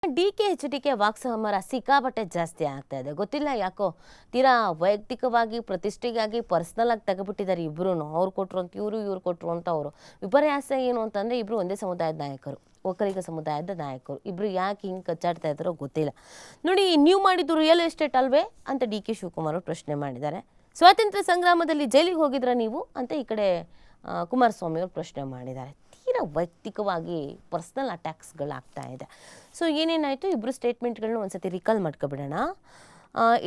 ಡಿ.ಕೆ. ವಾಕ್ಸಮರ ಸಿಕ್ಕಾಪಟ್ಟೆ ಜಾಸ್ತಿ ಆಗ್ತಾ ಇದೆ. ಗೊತ್ತಿಲ್ಲ ಯಾಕೋ ತೀರಾ ವೈಯಕ್ತಿಕವಾಗಿ ಪ್ರತಿಷ್ಠೆಗಾಗಿ ಪರ್ಸನಲ್ ಆಗಿ ತಗೊಬಿಟ್ಟಿದ್ದಾರೆ ಇಬ್ರು. ಅವ್ರು ಕೊಟ್ರು ಅಂತ ಇವ್ರು ಕೊಟ್ರು ಅಂತ ಅವರು. ವಿಪರ್ಯಾಸ ಏನು ಅಂತಂದ್ರೆ ಇಬ್ರು ಒಂದೇ ಸಮುದಾಯದ ನಾಯಕರು, ಒಕ್ಕಲಿಗ ಸಮುದಾಯದ ನಾಯಕರು. ಇಬ್ರು ಯಾಕೆ ಹಿಂಗೆ ಕಚ್ಚಾಡ್ತಾ ಇದ್ದಾರೋ ಗೊತ್ತಿಲ್ಲ. ನೋಡಿ, ನೀವು ಮಾಡಿದ್ದು ರಿಯಲ್ ಎಸ್ಟೇಟ್ ಅಲ್ವೇ ಅಂತ ಡಿ.ಕೆ. ಶಿವಕುಮಾರ್ ಅವರು ಪ್ರಶ್ನೆ ಮಾಡಿದ್ದಾರೆ. ಸ್ವಾತಂತ್ರ್ಯ ಸಂಗ್ರಾಮದಲ್ಲಿ ಜೈಲಿಗೆ ಹೋಗಿದ್ರ ನೀವು ಅಂತ ಈ ಕಡೆ ಕುಮಾರಸ್ವಾಮಿ ಅವರು ಪ್ರಶ್ನೆ ಮಾಡಿದ್ದಾರೆ. ತೀರಾ ವೈಯಕ್ತಿಕವಾಗಿ ಪರ್ಸ್ನಲ್ ಅಟ್ಯಾಕ್ಸ್ಗಳಾಗ್ತಾ ಇದೆ. ಸೊ ಏನೇನಾಯಿತು, ಇಬ್ಬರು ಸ್ಟೇಟ್ಮೆಂಟ್ಗಳನ್ನ ಒಂದ್ಸತಿ ರಿಕಾಲ್ ಮಾಡ್ಕೊಬಿಡೋಣ.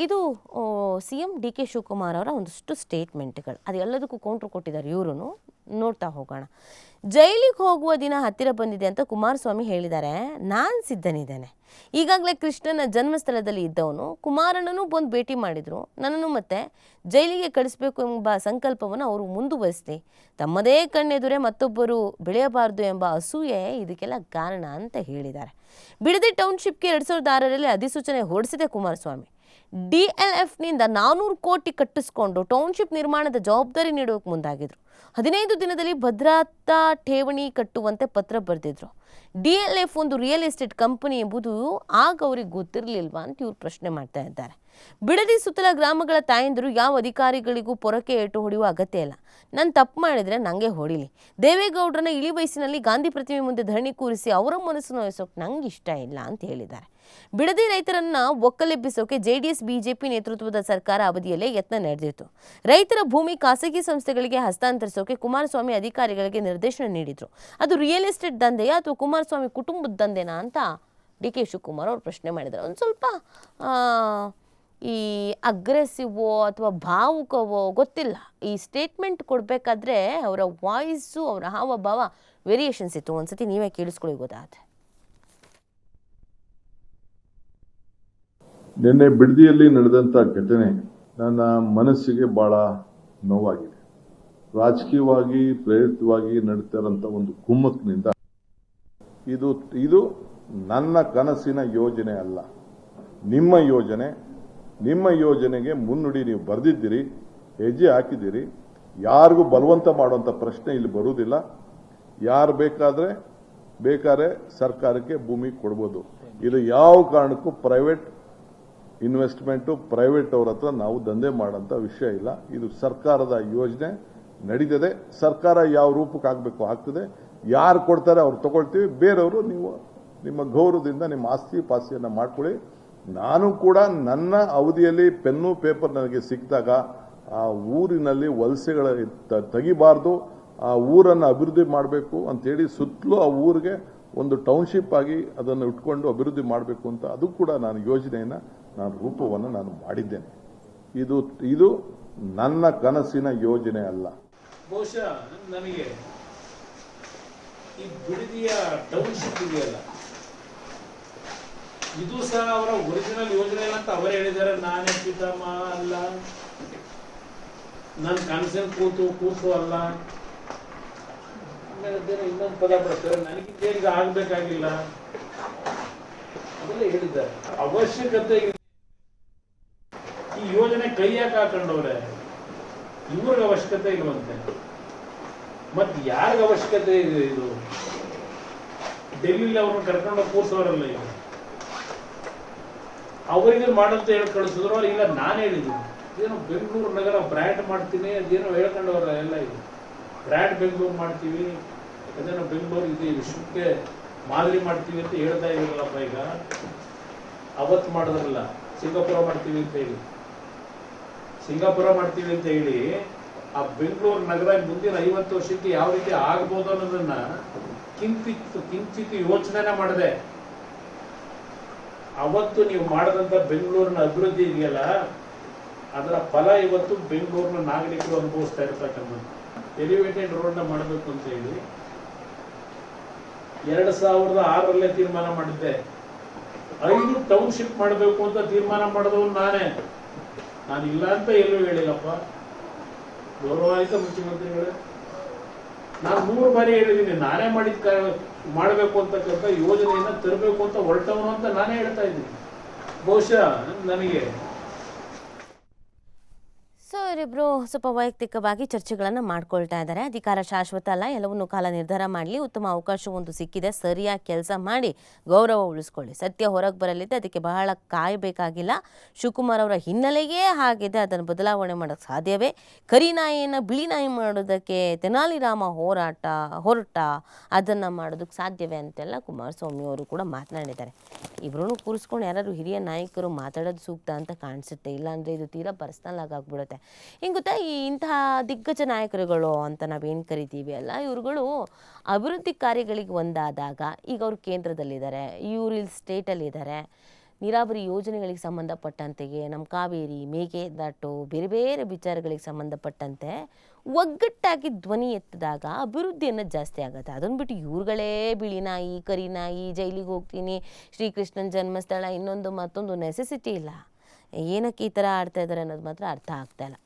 ಇದು ಸಿ.ಎಂ ಡಿ.ಕೆ. ಶಿವಕುಮಾರ್ ಅವರ ಒಂದಷ್ಟು ಸ್ಟೇಟ್ಮೆಂಟ್ಗಳು. ಅದು ಎಲ್ಲದಕ್ಕೂ ಕೌಂಟ್ರ್ ಕೊಟ್ಟಿದ್ದಾರೆ ಇವರು. ನೋಡ್ತಾ ಹೋಗೋಣ. ಜೈಲಿಗೆ ಹೋಗುವ ದಿನ ಹತ್ತಿರ ಬಂದಿದೆ ಅಂತ ಕುಮಾರಸ್ವಾಮಿ ಹೇಳಿದ್ದಾರೆ. ನಾನು ಸಿದ್ಧನಿದ್ದೇನೆ. ಈಗಾಗಲೇ ಕೃಷ್ಣನ ಜನ್ಮಸ್ಥಳದಲ್ಲಿ ಇದ್ದವನು ಕುಮಾರನನ್ನು ಬಂದು ಭೇಟಿ ಮಾಡಿದರು. ನನ್ನನ್ನು ಮತ್ತೆ ಜೈಲಿಗೆ ಕಳಿಸಬೇಕು ಎಂಬ ಸಂಕಲ್ಪವನ್ನು ಅವರು ಮುಂದುವರಿಸಲಿ. ತಮ್ಮದೇ ಕಣ್ಣೆದುರೇ ಮತ್ತೊಬ್ಬರು ಬೆಳೆಯಬಾರದು ಎಂಬ ಅಸೂಯೆ ಇದಕ್ಕೆಲ್ಲ ಕಾರಣ ಅಂತ ಹೇಳಿದ್ದಾರೆ. ಬಿಡದಿ ಟೌನ್ಶಿಪ್ಗೆ 2006ರಲ್ಲಿ ಅಧಿಸೂಚನೆ ಹೊರಡಿಸಿದೆ ಕುಮಾರಸ್ವಾಮಿ. DLFನಿಂದ 400 ಕೋಟಿ ಕಟ್ಟಿಸ್ಕೊಂಡು ಟೌನ್ಶಿಪ್ ನಿರ್ಮಾಣದ ಜವಾಬ್ದಾರಿ ನೀಡೋಕೆ ಮುಂದಾಗಿದ್ರು. 15 ದಿನದಲ್ಲಿ ಭದ್ರತಾ ಠೇವಣಿ ಕಟ್ಟುವಂತೆ ಪತ್ರ ಬರೆದಿದ್ರು. DLF ಒಂದು ರಿಯಲ್ ಎಸ್ಟೇಟ್ ಕಂಪನಿ ಎಂಬುದು ಆಗ ಅವ್ರಿಗೆ ಗೊತ್ತಿರಲಿಲ್ವಾ ಅಂತ ಇವ್ರು ಪ್ರಶ್ನೆ ಮಾಡ್ತಾ ಇದ್ದಾರೆ. ಬಿಡದಿ ಸುತ್ತಲ ಗ್ರಾಮಗಳ ತಾಯಂದಿರು ಯಾವ ಅಧಿಕಾರಿಗಳಿಗೂ ಪೊರಕೆ ಏಟು ಹೊಡೆಯುವ ಅಗತ್ಯ ಇಲ್ಲ. ನಾನು ತಪ್ಪು ಮಾಡಿದರೆ ನನಗೆ ಹೊಡಿಲಿ. ದೇವೇಗೌಡರನ್ನ ಇಳಿ ವಯಸ್ಸಿನಲ್ಲಿ ಗಾಂಧಿ ಪ್ರತಿಮೆ ಮುಂದೆ ಧರಣಿ ಕೂರಿಸಿ ಅವರ ಮನಸ್ಸನ್ನು ವಹಿಸೋಕೆ ನಂಗೆ ಇಷ್ಟ ಇಲ್ಲ ಅಂತ ಹೇಳಿದ್ದಾರೆ. ಬಿಡದಿ ರೈತರನ್ನ ಒಕ್ಕಲೆಬ್ಬಿಸೋಕೆ JDS BJP ನೇತೃತ್ವದ ಸರ್ಕಾರ ಅವಧಿಯಲ್ಲೇ ಯತ್ನ ನಡೆದಿತ್ತು. ರೈತರ ಭೂಮಿ ಖಾಸಗಿ ಸಂಸ್ಥೆಗಳಿಗೆ ಹಸ್ತಾಂತರಿಸೋಕೆ ಕುಮಾರಸ್ವಾಮಿ ಅಧಿಕಾರಿಗಳಿಗೆ ನಿರ್ದೇಶನ ನೀಡಿದ್ರು. ಅದು ರಿಯಲ್ ಎಸ್ಟೇಟ್ ದಂಧೆಯಾ ಅಥವಾ ಕುಮಾರಸ್ವಾಮಿ ಕುಟುಂಬದ ದಂಧೆನಾ ಅಂತ ಡಿ.ಕೆ. ಶಿವಕುಮಾರ್ ಅವರು ಪ್ರಶ್ನೆ ಮಾಡಿದ್ದಾರೆ. ಒಂದು ಸ್ವಲ್ಪ ಈ ಅಗ್ರೆಸಿವೋ ಅಥವಾ ಭಾವುಕವೋ ಗೊತ್ತಿಲ್ಲ. ಈ ಸ್ಟೇಟ್ಮೆಂಟ್ ಕೊಡಬೇಕಾದ್ರೆ ಅವರ ವಾಯ್ಸು, ಅವರ ಹಾವಭಾವ ವೇರಿಯೇಷನ್ಸ್ ಇತ್ತು. ಒಂದ್ಸತಿ ನೀವೇ ಕೇಳಿಸ್ಕೊಳ್ಳಿ ಗೊತ್ತಾಗುತ್ತೆ. ನಿನ್ನೆ ಬಿಡದಿಯಲ್ಲಿ ನಡೆದಂಥ ಘಟನೆ ನನ್ನ ಮನಸ್ಸಿಗೆ ಬಹಳ ನೋವಾಗಿದೆ. ರಾಜಕೀಯವಾಗಿ ಪ್ರೇರಿತವಾಗಿ ನಡೀತಿರೋಂಥ ಒಂದು ಕುಮ್ಮಕ್ಕಿನಿಂದ ಇದು ನನ್ನ ಕನಸಿನ ಯೋಜನೆ ಅಲ್ಲ, ನಿಮ್ಮ ಯೋಜನೆ. ನಿಮ್ಮ ಯೋಜನೆಗೆ ಮುನ್ನುಡಿ ನೀವು ಬರೆದಿದ್ದೀರಿ, ಹೆಜ್ಜೆ ಹಾಕಿದ್ದೀರಿ. ಯಾರಿಗೂ ಬಲವಂತ ಮಾಡುವಂಥ ಪ್ರಶ್ನೆ ಇಲ್ಲಿ ಬರುವುದಿಲ್ಲ. ಯಾರು ಬೇಕಾದ್ರೆ ಸರ್ಕಾರಕ್ಕೆ ಭೂಮಿ ಕೊಡ್ಬೋದು. ಇದು ಯಾವ ಕಾರಣಕ್ಕೂ ಪ್ರೈವೇಟ್ ಇನ್ವೆಸ್ಟ್ಮೆಂಟು, ಪ್ರೈವೇಟ್ ಅವ್ರ ಹತ್ರ ನಾವು ದಂಧೆ ಮಾಡೋಂಥ ವಿಷಯ ಇಲ್ಲ. ಇದು ಸರ್ಕಾರದ ಯೋಜನೆ ನಡೀತದೆ. ಸರ್ಕಾರ ಯಾವ ರೂಪಕ್ಕೆ ಆಗಬೇಕು ಆಗ್ತದೆ. ಯಾರು ಕೊಡ್ತಾರೆ ಅವ್ರು ತಗೊಳ್ತೀವಿ. ಬೇರೆಯವರು ನೀವು ನಿಮ್ಮ ಗೌರವದಿಂದ ನಿಮ್ಮ ಆಸ್ತಿ ಪಾಸ್ತಿಯನ್ನು ಮಾಡ್ಕೊಳ್ಳಿ. ನಾನು ಕೂಡ ನನ್ನ ಅವಧಿಯಲ್ಲಿ ಪೆನ್ನು ಪೇಪರ್ ನನಗೆ ಸಿಕ್ಕಿದಾಗ ಆ ಊರಿನಲ್ಲಿ ವಲಸೆಗಳ ತೆಗಿಬಾರ್ದು, ಆ ಊರನ್ನು ಅಭಿವೃದ್ಧಿ ಮಾಡಬೇಕು ಅಂತೇಳಿ ಸುತ್ತಲೂ ಆ ಊರಿಗೆ ಒಂದು ಟೌನ್ಶಿಪ್ ಆಗಿ ಅದನ್ನು ಇಟ್ಕೊಂಡು ಅಭಿವೃದ್ಧಿ ಮಾಡಬೇಕು ಅಂತ ಅದು ಕೂಡ ನಾನು ಯೋಜನೆಯನ್ನು ರೂಪವನ್ನು ನಾನು ಮಾಡಿದ್ದೇನೆ. ಇದು ನನ್ನ ಕನಸಿನ ಯೋಜನೆ ಅಲ್ಲ. ಬಹುಶಃ ನನಗೆ ಈ ಬಿಡದಿಯ ಟೌನ್ಶಿಪ್ ಇದೆಯಲ್ಲ, ಇದು ಸಹ ಅವರ ಒರಿಜಿನಲ್ ಯೋಜನೆ ಅಂತ ಅವರೇ ಹೇಳಿದ್ದಾರೆ. ನಾನೇ ಪಿತಾಮಹ ಅಲ್ಲ, ನನ್ನ ಕನಸಿನ ಕೂಸು ಅಲ್ಲ. ಆಮೇಲೆ ಇನ್ನೊಂದು ಪದ ಬರ್ತಾರೆ, ನನಗೆ ಆಗ್ಬೇಕಾಗಿಲ್ಲ ಅದೆಲ್ಲ ಹೇಳಿದ್ದಾರೆ. ಅವಶ್ಯಕತೆ ಈ ಯೋಜನೆ ಕೈಯಾಕ ಹಾಕೊಂಡವ್ರೆ, ಇವ್ರಿಗೆ ಅವಶ್ಯಕತೆ ಇರುವಂತೆ. ಮತ್ ಯಾರಿಗ ಅವಶ್ಯಕತೆ ಇದೆ? ಇದು ಡೆಲ್ಲಿಲಿ ಅವ್ರನ್ನ ಕರ್ಕೊಂಡು ಕೂರ್ಸೋರಲ್ಲ, ಈಗ ಅವರಿಗೆ ಮಾಡಂತ ಹೇಳಿ ಕಳಿಸಿದ್ರು. ಇಲ್ಲ ನಾನು ಹೇಳಿದ್ದೀನಿ, ಏನೋ ಬೆಂಗಳೂರು ನಗರ ಬ್ರ್ಯಾಂಡ್ ಮಾಡ್ತೀನಿ ಅದೇನೋ ಹೇಳ್ಕೊಂಡವ್ರ ಎಲ್ಲ. ಇದು ಬ್ರ್ಯಾಂಡ್ ಬೆಂಗಳೂರು ಮಾಡ್ತೀವಿ, ಅದೇನೋ ಬೆಂಗಳೂರು ಇದು ವಿಶ್ವಕ್ಕೆ ಮಾದರಿ ಮಾಡ್ತೀವಿ ಅಂತ ಹೇಳ್ತಾ ಇದ್ರಲ್ಲಪ್ಪ. ಈಗ ಅವತ್ತು ಮಾಡಿದ್ರಲ್ಲ, ಸಿಂಗಾಪುರ ಮಾಡ್ತೀವಿ ಅಂತ ಹೇಳಿ ಆ ಬೆಂಗಳೂರು ನಗರ ಮುಂದಿನ 50 ವರ್ಷಕ್ಕೆ ಯಾವ ರೀತಿ ಆಗ್ಬೋದು ಅನ್ನೋದನ್ನ ಕಿಂಚಿತ್ ಯೋಚನೆ ಮಾಡಿದೆ. ಅವತ್ತು ನೀವು ಮಾಡದಂತ ಬೆಂಗಳೂರಿನ ಅಭಿವೃದ್ಧಿ ಇದೆಯಲ್ಲ, ಅದರ ಫಲ ಇವತ್ತು ಬೆಂಗಳೂರಿನ ನಾಗರಿಕರು ಅನುಭವಿಸ್ತಾ ಇರ್ತಕ್ಕಂಥದ್ದು. ಎಲಿವೇಟೆಡ್ ರೋಡ್ ನ ಮಾಡಬೇಕು ಅಂತ ಹೇಳಿ 2006ರಲ್ಲೇ ತೀರ್ಮಾನ ಮಾಡಿದ್ದೆ. 5 ಟೌನ್ಶಿಪ್ ಮಾಡಬೇಕು ಅಂತ ತೀರ್ಮಾನ ಮಾಡಿದವನು ನಾನೇ. ನಾನು ಇಲ್ಲ ಅಂತ ಎಲ್ಲೂ ಹೇಳಿಲ್ಲಪ್ಪ. ಗೌರವಾನ್ವಿತ ಮುಖ್ಯಮಂತ್ರಿಗಳೇ, ನಾನು 3 ಬಾರಿ ಹೇಳಿದ್ದೀನಿ, ನಾನೇ ಮಾಡಬೇಕು ಅಂತಕ್ಕಂಥ ಯೋಜನೆಯನ್ನ ತರಬೇಕು ಅಂತ ಹೊರಟವನು ಅಂತ ನಾನೇ ಹೇಳ್ತಾ ಇದ್ದೀನಿ. ಬಹುಶಃ ನನಗೆ ಸೊ ಇವರಿಬ್ಬರು ಸ್ವಲ್ಪ ವೈಯಕ್ತಿಕವಾಗಿ ಚರ್ಚೆಗಳನ್ನು ಮಾಡ್ಕೊಳ್ತಾ ಇದ್ದಾರೆ. ಅಧಿಕಾರ ಶಾಶ್ವತ ಅಲ್ಲ, ಎಲ್ಲವನ್ನೂ ಕಾಲ ನಿರ್ಧಾರ ಮಾಡಲಿ. ಉತ್ತಮ ಅವಕಾಶ ಒಂದು ಸಿಕ್ಕಿದೆ, ಸರಿಯಾಗಿ ಕೆಲಸ ಮಾಡಿ ಗೌರವ ಉಳಿಸ್ಕೊಳ್ಳಿ. ಸತ್ಯ ಹೊರಗೆ ಬರಲಿದೆ, ಅದಕ್ಕೆ ಬಹಳ ಕಾಯಬೇಕಾಗಿಲ್ಲ. ಶಿವಕುಮಾರ್ ಅವರ ಹಿನ್ನೆಲೆಯೇ ಹಾಗಿದೆ, ಅದನ್ನು ಬದಲಾವಣೆ ಮಾಡೋಕ್ಕೆ ಸಾಧ್ಯವೇ? ಕರಿ ನಾಯಿಯನ್ನು ಬಿಳಿ ನಾಯಿ ಮಾಡೋದಕ್ಕೆ ತೆನಾಲಿ ರಾಮ ಹೊರಟ ಅದನ್ನು ಮಾಡೋದಕ್ಕೆ ಸಾಧ್ಯವೇ ಅಂತೆಲ್ಲ ಕುಮಾರಸ್ವಾಮಿ ಅವರು ಕೂಡ ಮಾತನಾಡಿದ್ದಾರೆ. ಇಬ್ಬರೂ ಕೂರಿಸ್ಕೊಂಡು ಯಾರು ಹಿರಿಯ ನಾಯಕರು ಮಾತಾಡೋದು ಸೂಕ್ತ ಅಂತ ಕಾಣಿಸುತ್ತೆ. ಇಲ್ಲಾಂದರೆ ಇದು ತೀರಾ ಪರ್ಸ್ನಲ್ ಆಗಿಬಿಡುತ್ತೆ. ಹಿಂಗೆ ಗೊತ್ತಾ, ಈ ಇಂತಹ ದಿಗ್ಗಜ ನಾಯಕರುಗಳು ಅಂತ ನಾವೇನು ಕರಿತೀವಿ ಅಲ್ಲ, ಇವ್ರುಗಳು ಅಭಿವೃದ್ಧಿ ಕಾರ್ಯಗಳಿಗೆ ಒಂದಾದಾಗ, ಈಗ ಅವರು ಕೇಂದ್ರದಲ್ಲಿದ್ದಾರೆ, ಇವರು ಇಲ್ಲಿ ಸ್ಟೇಟಲ್ಲಿದ್ದಾರೆ, ನೀರಾವರಿ ಯೋಜನೆಗಳಿಗೆ ಸಂಬಂಧಪಟ್ಟಂತೆಗೆ ನಮ್ಮ ಕಾವೇರಿ, ಮೇಕೆದಾಟು, ಬೇರೆ ಬೇರೆ ವಿಚಾರಗಳಿಗೆ ಸಂಬಂಧಪಟ್ಟಂತೆ ಒಗ್ಗಟ್ಟಾಗಿ ಧ್ವನಿ ಎತ್ತಿದಾಗ ಅಭಿವೃದ್ಧಿ ಜಾಸ್ತಿ ಆಗುತ್ತೆ. ಅದನ್ನು ಬಿಟ್ಟು ಇವ್ರುಗಳೇ ಬಿಳಿ ನಾಯಿ, ಕರಿ ನಾಯಿ, ಜೈಲಿಗೆ ಹೋಗ್ತೀನಿ, ಶ್ರೀಕೃಷ್ಣನ ಜನ್ಮಸ್ಥಳ, ಇನ್ನೊಂದು ಮತ್ತೊಂದು ನೆಸೆಸಿಟಿ ಇಲ್ಲ. ಏನಕ್ಕೆ ಈ ಥರ ಆಡ್ತಾ ಇದ್ದಾರೆ ಅನ್ನೋದು ಮಾತ್ರ ಅರ್ಥ ಆಗ್ತಾ ಇಲ್ಲ.